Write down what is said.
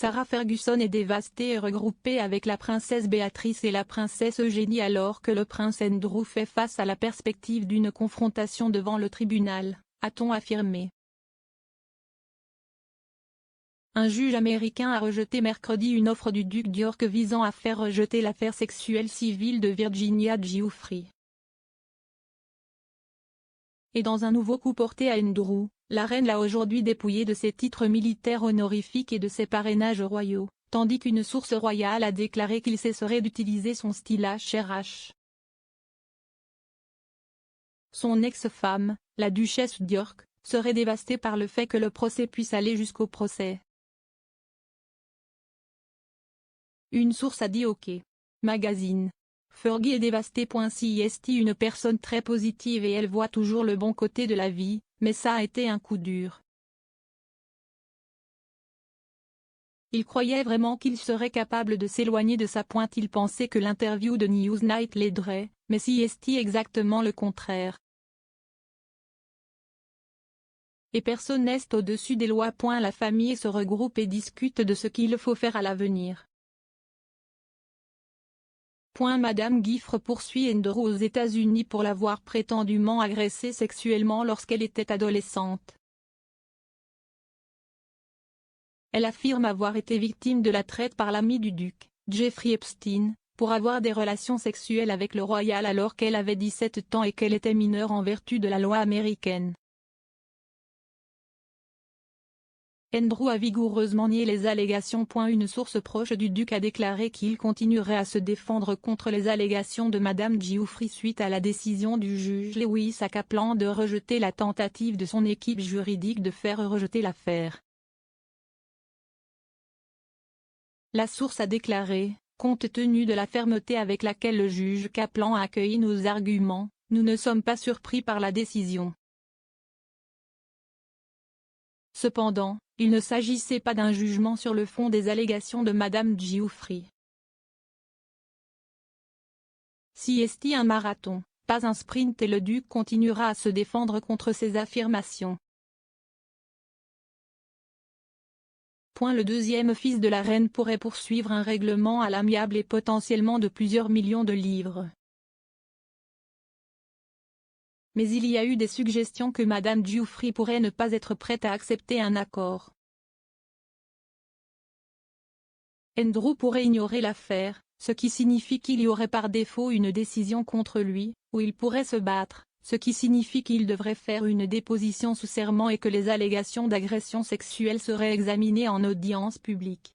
Sarah Ferguson est dévastée et regroupée avec la princesse Béatrice et la princesse Eugénie alors que le prince Andrew fait face à la perspective d'une confrontation devant le tribunal, a-t-on affirmé. Un juge américain a rejeté mercredi une offre du duc d'York visant à faire rejeter l'affaire sexuelle civile de Virginia Giuffre. Et dans un nouveau coup porté à Andrew, la reine l'a aujourd'hui dépouillé de ses titres militaires honorifiques et de ses parrainages royaux, tandis qu'une source royale a déclaré qu'il cesserait d'utiliser son stylet RH. Son ex-femme, la duchesse d'York, serait dévastée par le fait que le procès puisse aller jusqu'au procès. Une source a dit OK. Magazine. Fergie est dévastée. CIST une personne très positive et elle voit toujours le bon côté de la vie, mais ça a été un coup dur. Il croyait vraiment qu'il serait capable de s'éloigner de sa pointe. Il pensait que l'interview de Newsnight l'aiderait, mais CIST exactement le contraire. Et personne n'est au-dessus des lois. La famille se regroupe et discute de ce qu'il faut faire à l'avenir. Madame Giuffre poursuit Andrew aux États-Unis pour l'avoir prétendument agressée sexuellement lorsqu'elle était adolescente. Elle affirme avoir été victime de la traite par l'ami du duc, Jeffrey Epstein, pour avoir des relations sexuelles avec le royal alors qu'elle avait 17 ans et qu'elle était mineure en vertu de la loi américaine. Andrew a vigoureusement nié les allégations. Une source proche du duc a déclaré qu'il continuerait à se défendre contre les allégations de Madame Giuffre suite à la décision du juge Lewis à Kaplan de rejeter la tentative de son équipe juridique de faire rejeter l'affaire. La source a déclaré, compte tenu de la fermeté avec laquelle le juge Kaplan a accueilli nos arguments, nous ne sommes pas surpris par la décision. Cependant, il ne s'agissait pas d'un jugement sur le fond des allégations de Madame Giuffre. CIST un marathon, pas un sprint et le duc continuera à se défendre contre ces affirmations. Le deuxième fils de la reine pourrait poursuivre un règlement à l'amiable et potentiellement de plusieurs millions de livres. Mais il y a eu des suggestions que Madame Giuffre pourrait ne pas être prête à accepter un accord. Andrew pourrait ignorer l'affaire, ce qui signifie qu'il y aurait par défaut une décision contre lui, ou il pourrait se battre, ce qui signifie qu'il devrait faire une déposition sous serment et que les allégations d'agression sexuelle seraient examinées en audience publique.